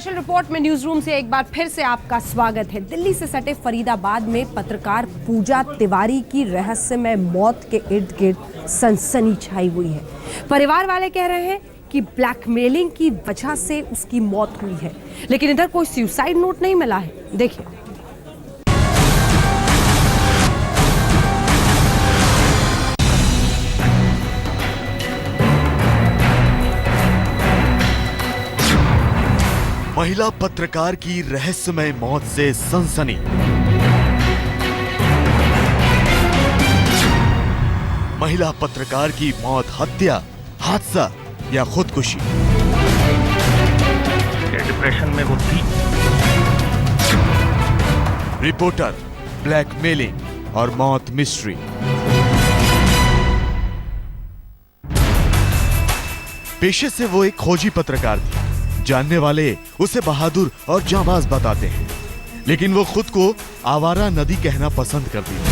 Special report में news room से एक बार फिर से आपका स्वागत है। दिल्ली से सटे फरीदाबाद में पत्रकार पूजा तिवारी की रहस्यमय मौत के इर्द गिर्द सनसनी छाई हुई है। परिवार वाले कह रहे हैं कि ब्लैकमेलिंग की वजह से उसकी मौत हुई है, लेकिन इधर कोई सुसाइड नोट नहीं मिला है। देखिए। महिला पत्रकार की रहस्यमय मौत से सनसनी। महिला पत्रकार की मौत हत्या, हादसा या खुदकुशी? डिप्रेशन में वो थी। रिपोर्टर, ब्लैकमेलिंग और मौत मिस्ट्री। पेशे से वो एक खोजी पत्रकार थी। जानने वाले उसे बहादुर और जांबाज बताते हैं, लेकिन वो खुद को आवारा नदी कहना पसंद करती है।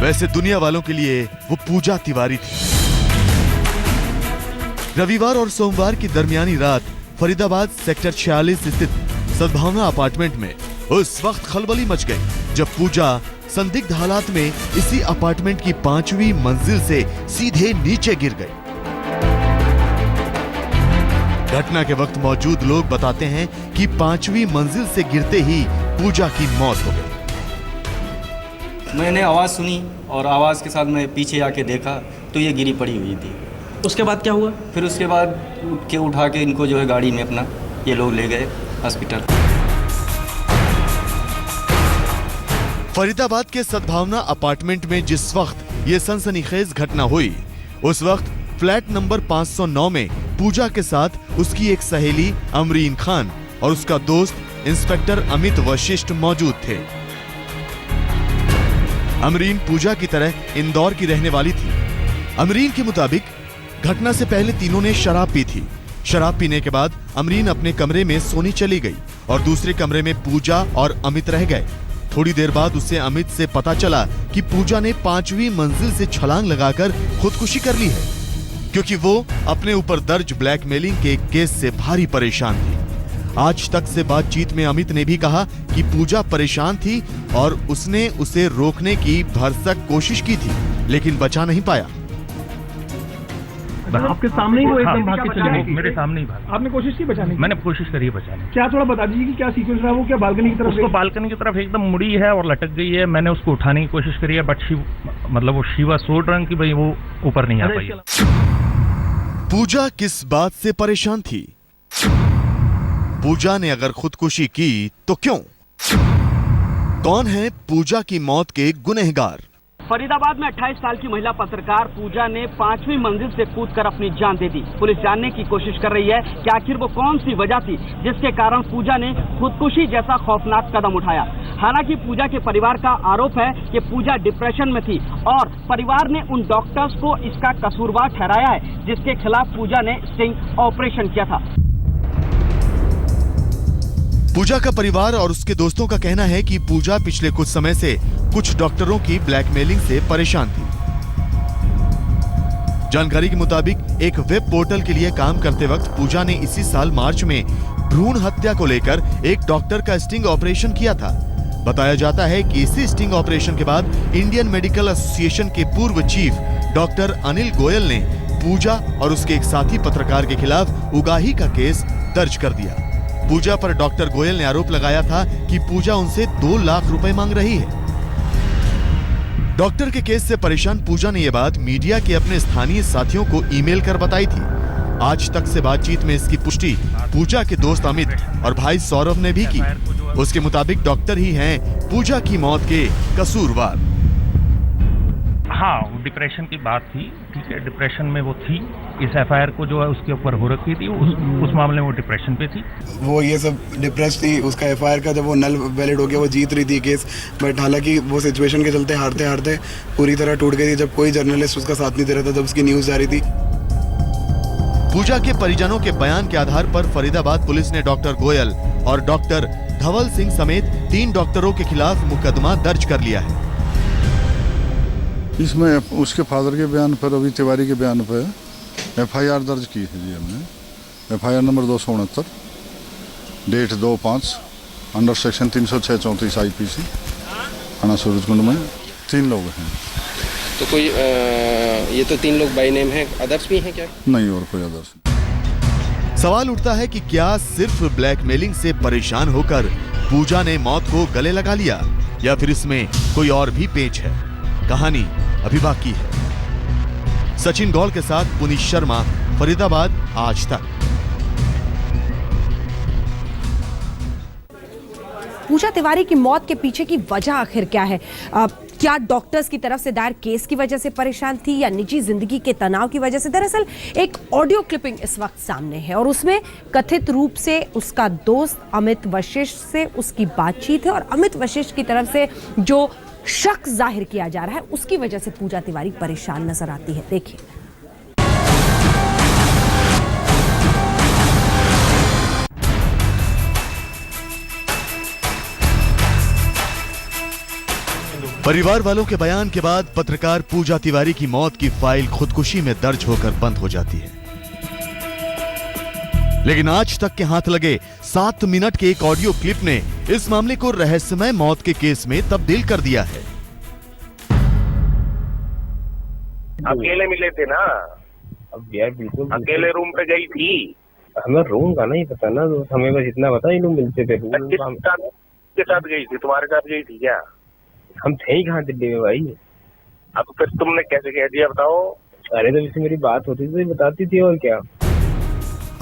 वैसे दुनिया वालों के लिए वो पूजा तिवारी थी। रविवार और सोमवार की दरमियानी रात फरीदाबाद सेक्टर 46 स्थित सद्भावना अपार्टमेंट में उस वक्त खलबली मच गई जब पूजा संदिग्ध हालात में इसी अपार्टमेंट की 5वीं मंजिल से सीधे नीचे गिर गई। घटना के वक्त मौजूद लोग बताते हैं कि 5वीं मंजिल से गिरते ही पूजा की मौत हो गई। मैंने आवाज़ सुनी और आवाज़ के साथ मैं पीछे आके देखा तो ये गिरी पड़ी हुई थी। उसके बाद क्या हुआ? फिर उसके बाद उठा के इनको जो है गाड़ी में अपना ये लोग ले गए हॉस्पिटल। फरीदाबाद के सद्भावना अपार्टमेंट में जिस वक्त ये सनसनीखेज घटना हुई, उस वक्त फ्लैट नंबर 509 में पूजा के साथ उसकी एक सहेली अमरीन खान और उसका दोस्त इंस्पेक्टर अमित वशिष्ठ मौजूद थे। अमरीन पूजा की तरह इंदौर की रहने वाली थी। अमरीन के मुताबिक घटना से पहले तीनों ने शराब पी थी। शराब पीने के बाद अमरीन अपने कमरे में सोने चली गई और दूसरे कमरे में पूजा और अमित रह गए। थोड़ी देर बाद उसे अमित से पता चला कि पूजा ने 5वीं मंजिल से छलांग लगाकर खुदकुशी कर ली है, क्योंकि वो अपने ऊपर दर्ज ब्लैकमेलिंग के केस से भारी परेशान थी। आज तक से बातचीत में अमित ने भी कहा कि पूजा परेशान थी और उसने उसे रोकने की भरसक कोशिश की थी, लेकिन बचा नहीं पाया। आपके सामने ही वो एकदम भाग के चले गए। मेरे सामने ही भाग। आपने कोशिश की बचाने की? मैंने कोशिश करी है बचाने की। क्या थोड़ा बता दीजिए कि क्या सीक्वेंस रहा? वो क्या बालकनी की तरफ? उसको बालकनी की तरफ एकदम मुड़ी है और लटक गई है। मैंने उसको उठाने की कोशिश करी है, बट मतलब वो शिवा सो रंग की भाई वो ऊपर नहीं आ पाई। पूजा किस बात से परेशान थी? पूजा ने अगर खुदकुशी की तो क्यों? कौन है पूजा की मौत के गुनहगार? फरीदाबाद में 28 साल की महिला पत्रकार पूजा ने 5वीं मंजिल से कूदकर अपनी जान दे दी। पुलिस जानने की कोशिश कर रही है कि आखिर वो कौन सी वजह थी जिसके कारण पूजा ने खुदकुशी जैसा खौफनाक कदम उठाया। हालांकि पूजा के परिवार का आरोप है कि पूजा डिप्रेशन में थी और परिवार ने उन डॉक्टर्स को इसका कसूरवार ठहराया है जिसके खिलाफ पूजा ने स्टिंग ऑपरेशन किया था। पूजा का परिवार और उसके दोस्तों का कहना है कि पूजा पिछले कुछ समय से कुछ डॉक्टरों की ब्लैकमेलिंग से परेशान थी। जानकारी के मुताबिक एक वेब पोर्टल के लिए काम करते वक्त पूजा ने इसी साल मार्च में भ्रूण हत्या को लेकर एक डॉक्टर का स्टिंग ऑपरेशन किया था। बताया जाता है कि इसी स्टिंग ऑपरेशन के बाद इंडियन मेडिकल एसोसिएशन के पूर्व चीफ डॉक्टर अनिल गोयल ने पूजा और उसके एक साथी पत्रकार के खिलाफ उगाही का केस दर्ज कर दिया। पूजा पर डॉक्टर गोयल ने आरोप लगाया था कि पूजा उनसे 2 लाख रुपए मांग रही है। डॉक्टर के केस से परेशान पूजा ने यह बात मीडिया के अपने स्थानीय साथियों को ईमेल कर बताई थी। आज तक से बातचीत में इसकी पुष्टि पूजा के दोस्त अमित और भाई सौरभ ने भी की। उसके मुताबिक डॉक्टर ही हैं पूजा की मौत के कसूरवार। हाँ, डिप्रेशन की बात थी। ठीक है, डिप्रेशन में वो थी। इस एफआईआर को जो है उसके ऊपर हो रखी थी, उस मामले में वो डिप्रेशन पे थी। वो ये सब डिप्रेस थी। उसका एफआईआर का जब वो नल वैलिड हो गया वो जीत रही थी केस, बट हालांकि वो सिचुएशन के चलते हारते हारते पूरी तरह टूट गई थी जब कोई जर्नलिस्ट उसका साथ नहीं दे रहा था, जब उसकी न्यूज आ रही थी। पूजा के परिजनों के बयान के आधार पर फरीदाबाद पुलिस ने डॉक्टर गोयल और डॉक्टर धवल सिंह समेत 3 डॉक्टरों के खिलाफ मुकदमा दर्ज कर लिया है। इसमें उसके फादर के बयान पर, रवि तिवारी के बयान पर एफआईआर दर्ज की है जी हमने, FIR number 269, date 2/5, under section 306-34 IPC, थाना सूरजकुंड में 3 लोग हैं। तो कोई ये तो 3 लोग बाई नेम हैं, अदर्स भी हैं क्या? नहीं, और कोई अदर्स नहीं। सवाल उठता है कि क्या सिर्फ ब्लैकमेलिंग से परेशान होकर पूजा ने मौत को गले लगा लिया या फिर इसमें कोई और भी पेच है? कहानी अभी बाकी है। सचिन गौल के साथ पुनीत शर्मा, फरीदाबाद, आज तक। पूजा तिवारी की मौत के पीछे की वजह आखिर क्या है? क्या डॉक्टर्स की तरफ से दायर केस की वजह से परेशान थी या निजी जिंदगी के तनाव की वजह से? दरअसल एक ऑडियो क्लिपिंग इस वक्त सामने है और उसमें कथित रूप से उसका दोस्त अमित वशिष्ठ से उसकी बातचीत है और अमित वशिष्ठ की तरफ से जो शक जाहिर किया जा रहा है उसकी वजह से पूजा तिवारी परेशान नजर आती है। देखिए। परिवार वालों के बयान के बाद पत्रकार पूजा तिवारी की मौत की फाइल खुदकुशी में दर्ज होकर बंद हो जाती है। लेकिन आज तक के हाथ लगे 7 मिनट के एक ऑडियो क्लिप ने इस मामले को रहस्यमय मौत के केस में तब्दील कर दिया है। अकेले मिले थे ना? अब यार बिल्कुल अकेले रूम पे गई थी? हमें रूम का नहीं पता ना, तो हमें बस इतना पता ही लोग मिलते थे। किसके साथ गई थी? तुम्हारे साथ गई थी क्या? हम थे ही कहाँ दिल्ली में भाई। अब फिर तुमने कैसे कह दिया बताओ? अरे तो इससे मेरी बात होती थी तो बताती थी, और क्या।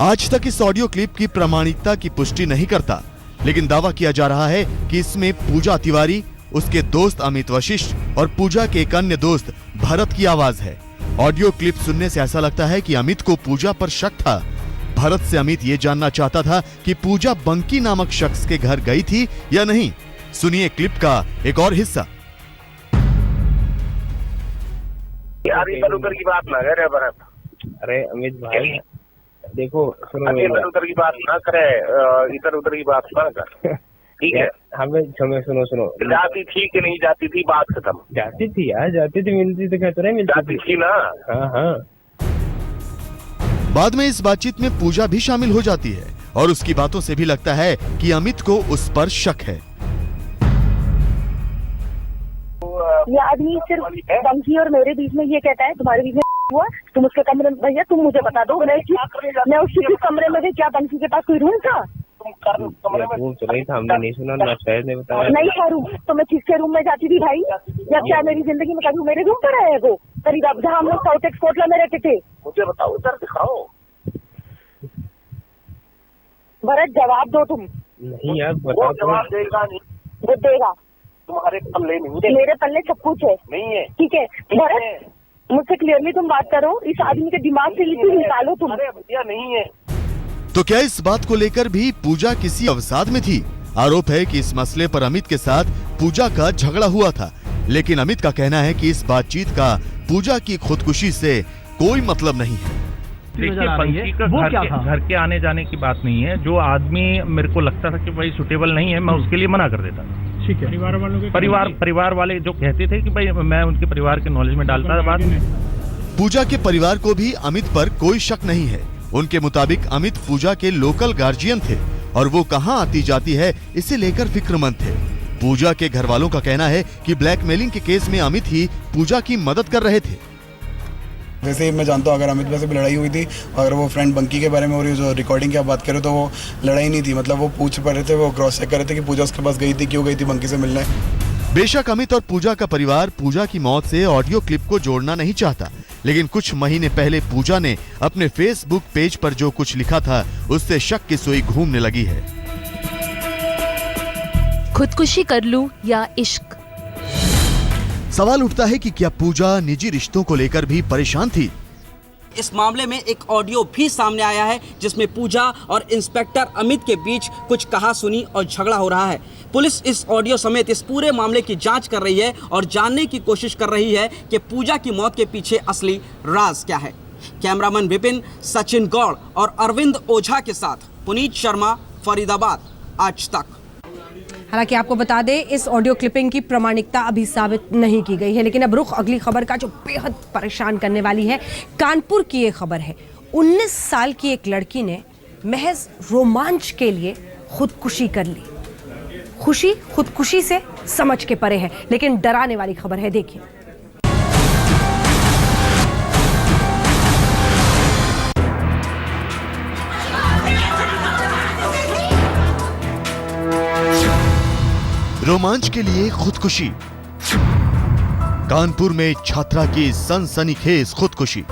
आज तक इस ऑडियो क्लिप की प्रामाणिकता की पुष्टि नहीं करता, लेकिन दावा किया जा रहा है कि इसमें पूजा तिवारी, उसके दोस्त अमित वशिष्ठ और पूजा के एक अन्य दोस्त भरत की आवाज है। ऑडियो क्लिप सुनने से ऐसा लगता है कि अमित को पूजा पर शक था। भरत से अमित ये जानना चाहता था कि पूजा बंकी नामक शख्स के घर गई थी या नहीं। सुनिए क्लिप का एक और हिस्सा। यार इधर उधर की बात ना करे भरत। अरे अमित भाई देखो, सुनो, इधर उधर की बात ना करे, इधर उधर की बात ना कर, ठीक है? हमें सुनो, जाती थी कि नहीं जाती थी, बात खत्म। जाती थी यार, जाती थी, मिलती तो कहते रहे, जाती थी ना? हाँ। बाद में इस बातचीत में पूजा भी शामिल हो जाती है और उसकी बातों से भी लगता है कि अमित को उस पर शक है। ये आदमी सिर्फ बंकी और मेरे बीच में ये कहता है तुम्हारे बीच में हुआ, तुम उसके कमरे में, भैया तुम मुझे बता दो, मैं उसके कमरे में गई, क्या बंकी के पास कोई रूम था? हमने नहीं सुना ना, शायद ने बताया नहीं था रूम, तो मैं किसके रूम में जाती थी भाई? या क्या मेरी जिंदगी में कभी मेरे रूम पर आया वो करीब जहाँ हम लोग साउथ एक्सपोर्टला में रहते थे? मुझे बताओ, इधर दिखाओ। भरत जवाब दो तुम। नहीं यार वो जवाब देगा नहीं। वो देगा। तुम्हारे पल्ले नहीं है। मेरे पल्ले सब कुछ है। नहीं है। ठीक है भरत, मुझसे क्लियरली तुम बात करो, इस आदमी के दिमाग से ये निकालो तुम। अरे भैया नहीं है। तो क्या इस बात को लेकर भी पूजा किसी अवसाद में थी? आरोप है कि इस मसले पर अमित के साथ पूजा का झगड़ा हुआ था, लेकिन अमित का कहना है कि इस बातचीत का पूजा की खुदकुशी से कोई मतलब नहीं है। देखिए, बंकी का घर के आने जाने की बात नहीं है। जो आदमी मेरे को लगता था कि भाई सुटेबल नहीं है, मैं उसके लिए मना कर देता था। ठीक है। परिवार वालों के परिवार वाले जो कहते थे कि भाई मैं उनके परिवार के नॉलेज में डालता था बाद में। पूजा के परिवार को भी अमित पर कोई शक नहीं है। उनके मुताबिक अमित पूजा के लोकल गार्जियन थे और वो कहां आती जाती है इसे लेकर फिक्रमंद थे। पूजा के घर वालों का कहना है कि ब्लैकमेलिंग के केस में अमित ही पूजा की मदद कर रहे थे। वैसे ही मैं जानता हूँ, अगर अमित वैसे भी लड़ाई हुई थी, अगर वो फ्रेंड बंकी के बारे में और जो रिकॉर्डिंग की आप बात करें तो वो लड़ाई नहीं थी, मतलब वो पूछ पा रहे थे, वो क्रॉस चेक कर रहे थे कि पूजा उसके पास गई थी, क्यों गई थी बंकी से मिलने। बेशक अमित और पूजा का परिवार पूजा की मौत से ऑडियो क्लिप को जोड़ना नहीं चाहता, लेकिन कुछ महीने पहले पूजा ने अपने फेसबुक पेज पर जो कुछ लिखा था उससे शक की सुई घूमने लगी है। खुदकुशी कर लूं या इश्क? सवाल उठता है कि क्या पूजा निजी रिश्तों को लेकर भी परेशान थी? इस मामले में एक ऑडियो भी सामने आया है जिसमें पूजा और इंस्पेक्टर अमित के बीच कुछ कहासुनी और झगड़ा हो रहा है। पुलिस इस ऑडियो समेत इस पूरे मामले की जांच कर रही है और जानने की कोशिश कर रही है कि पूजा की मौत के पीछे असली राज क्या है। कैमरामैन विपिन, सचिन गौड़ और अरविंद ओझा के साथ पुनीत शर्मा, फरीदाबाद, आज तक। हालांकि आपको बता दें, इस ऑडियो क्लिपिंग की प्रामाणिकता अभी साबित नहीं की गई है, लेकिन अब रुख अगली खबर का जो बेहद परेशान करने वाली है। कानपुर की ये खबर है। 19 साल की एक लड़की ने महज रोमांच के लिए खुदकुशी कर ली। खुशी खुदकुशी से समझ के परे है, लेकिन डराने वाली खबर है, देखिए। रोमांच के लिए खुदकुशी। कानपुर में छात्रा की सनसनीखेज खुदकुशी।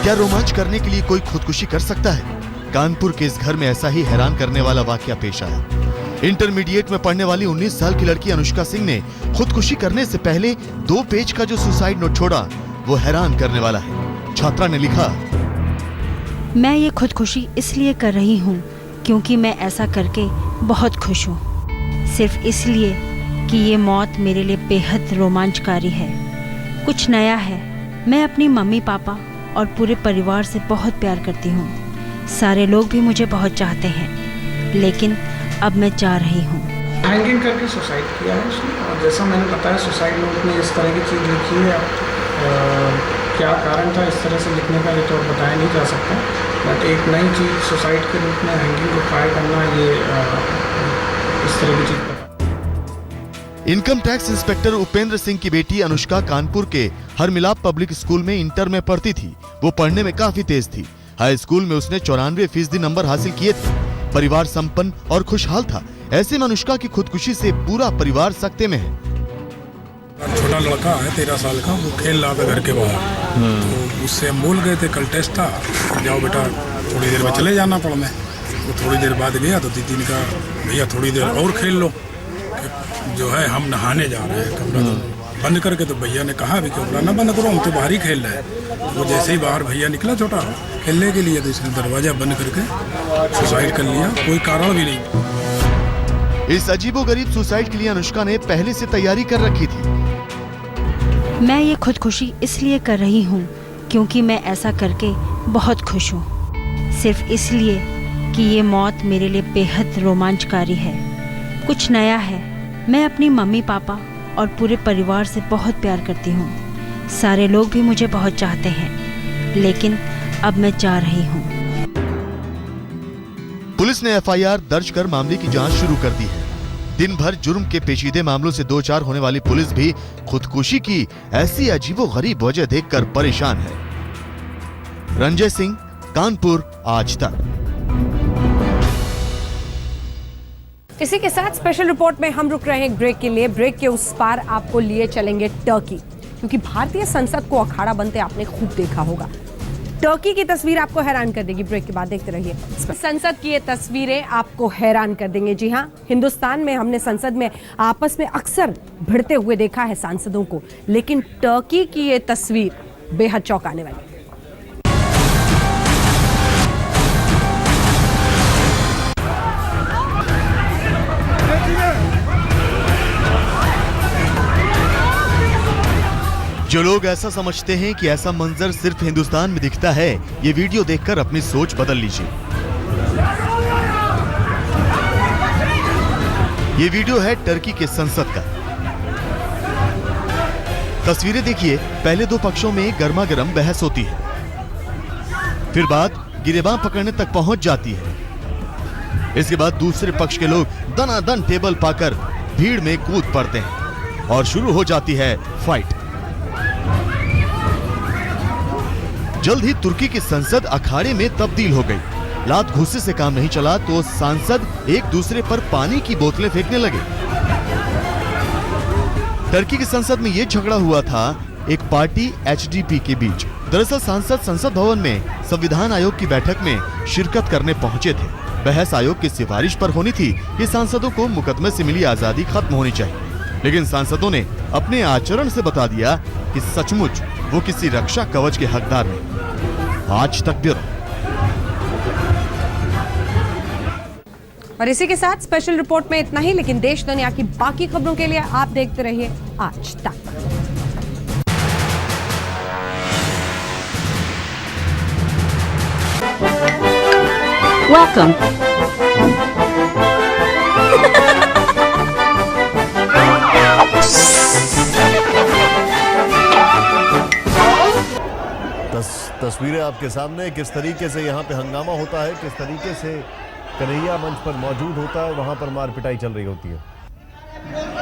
क्या रोमांच करने के लिए कोई खुदकुशी कर सकता है? कानपुर के इस घर में ऐसा ही हैरान करने वाला वाकया पेश आया। इंटरमीडिएट में पढ़ने वाली 19 साल की लड़की अनुष्का सिंह ने खुदकुशी करने से पहले 2 पेज का जो सुसाइड नोट छोड़ा, वो हैरान करने वाला है। छात्रा ने लिखा, मैं ये खुदकुशी इसलिए कर रही हूँ क्योंकि मैं ऐसा करके बहुत खुश हूँ। सिर्फ इसलिए कि ये मौत मेरे लिए बेहद रोमांचकारी है, कुछ नया है। मैं अपनी मम्मी पापा और पूरे परिवार से बहुत प्यार करती हूँ। सारे लोग भी मुझे बहुत चाहते हैं, लेकिन अब मैं जा रही हूँ। हैंगिंग करके सुसाइड किया है उसने, और जैसा मैंने बताया सुसाइड नोट में इस तरह की चीज़ लिखी है। क्या कारण था इस तरह से लिखने का ये तो बताया नहीं जा सकता, बट एक नई चीज़ सुसाइड के रूप में हैंगिंग को ट्राई करना, ये इस तरह की चीज़। Income tax inspector Upendra Singh की बेटी अनुष्का कानपुर के हरमिलाप पब्लिक स्कूल में इंटर में पढ़ती थी। वो पढ़ने में काफी तेज थी। हाई स्कूल में उसने 94% नंबर हासिल किए थे। परिवार संपन्न और खुशहाल था। ऐसे में अनुष्का की खुदकुशी से पूरा परिवार सकते में है। छोटा लड़का है 13 साल का, वो खेल रहा था घर के बाहर, तो उससे हम बोल गए थे कल टेस्ट था, जाओ बेटा थोड़ी देर में चले जाना पढ़ने। वो थोड़ी देर बाद गया तो दीदी ने कहा भैया थोड़ी देर और खेल लो, जो है हम नहाने जा रहे हैं, कमरा बंद करके। तो भैया ने कहा भी कमरा ना बंद करो, हम तो बाहर ही खेल रहे हैं। वो जैसे ही बाहर भैया निकला छोटा खेलने के लिए, तो इसने दरवाजा बंद करके सुसाइड कर लिया, कोई कारण भी नहीं। इस अजीबोगरीब सुसाइड के लिए अनुष्का ने पहले से तैयारी कर रखी थी। मैं ये खुदकुशी इसलिए कर रही हूँ क्योंकि मैं ऐसा करके बहुत खुश हूँ। सिर्फ इसलिए कि ये मौत मेरे लिए बेहद रोमांचकारी है, कुछ नया है। मैं अपनी मम्मी पापा और पूरे परिवार से बहुत प्यार करती हूँ। सारे लोग भी मुझे बहुत चाहते हैं, लेकिन अब मैं जा रही हूँ। पुलिस ने एफआईआर दर्ज कर मामले की जांच शुरू कर दी है। दिन भर जुर्म के पेचीदे मामलों से 2-4 होने वाली पुलिस भी खुदकुशी की ऐसी अजीबोगरीब वजह देखकर परेशान है। रंजय सिंह, कानपुर, आज तक। इसी के साथ स्पेशल रिपोर्ट में हम रुक रहे हैं ब्रेक के लिए। ब्रेक के उस पार आपको लिए चलेंगे टर्की, क्योंकि भारतीय संसद को अखाड़ा बनते आपने खूब देखा होगा। टर्की की तस्वीर आपको हैरान कर देगी। ब्रेक के बाद देखते रहिए। संसद की ये तस्वीरें आपको हैरान कर देंगे। जी हाँ, हिंदुस्तान में हमने संसद में आपस में अक्सर भिड़ते हुए देखा है सांसदों को, लेकिन टर्की की ये तस्वीर बेहद चौंकाने वाली है। जो लोग ऐसा समझते हैं कि ऐसा मंजर सिर्फ हिंदुस्तान में दिखता है, ये वीडियो देखकर अपनी सोच बदल लीजिए। ये वीडियो है टर्की के संसद का। तस्वीरें देखिए। पहले 2 पक्षों में गर्मा गर्म बहस होती है, फिर बात गिरेबान पकड़ने तक पहुंच जाती है। इसके बाद दूसरे पक्ष के लोग दनादन टेबल पाकर भीड़ में कूद पड़ते हैं और शुरू हो जाती है फाइट। जल्द ही तुर्की की संसद अखाड़े में तब्दील हो गई। लात घुस्से से काम नहीं चला तो सांसद एक दूसरे पर पानी की बोतलें फेंकने लगे। टर्की की संसद में यह झगड़ा हुआ था एक पार्टी एचडीपी के बीच। दरअसल सांसद संसद भवन में संविधान आयोग की बैठक में शिरकत करने पहुंचे थे। बहस आयोग की सिफारिश पर होनी थी कि सांसदों को मुकदमे से मिली आजादी खत्म होनी चाहिए, लेकिन सांसदों ने अपने आचरण से बता दिया कि सचमुच वो किसी रक्षा कवच के हकदार नहीं। आज तक ब्यूरो। और इसी के साथ स्पेशल रिपोर्ट में इतना ही, लेकिन देश दुनिया की बाकी खबरों के लिए आप देखते रहिए आज तक। Welcome. तस्वीरें आपके सामने, किस तरीके से यहाँ पे हंगामा होता है, किस तरीके से कन्हैया मंच पर मौजूद होता है, वहाँ पर मार पिटाई चल रही होती है।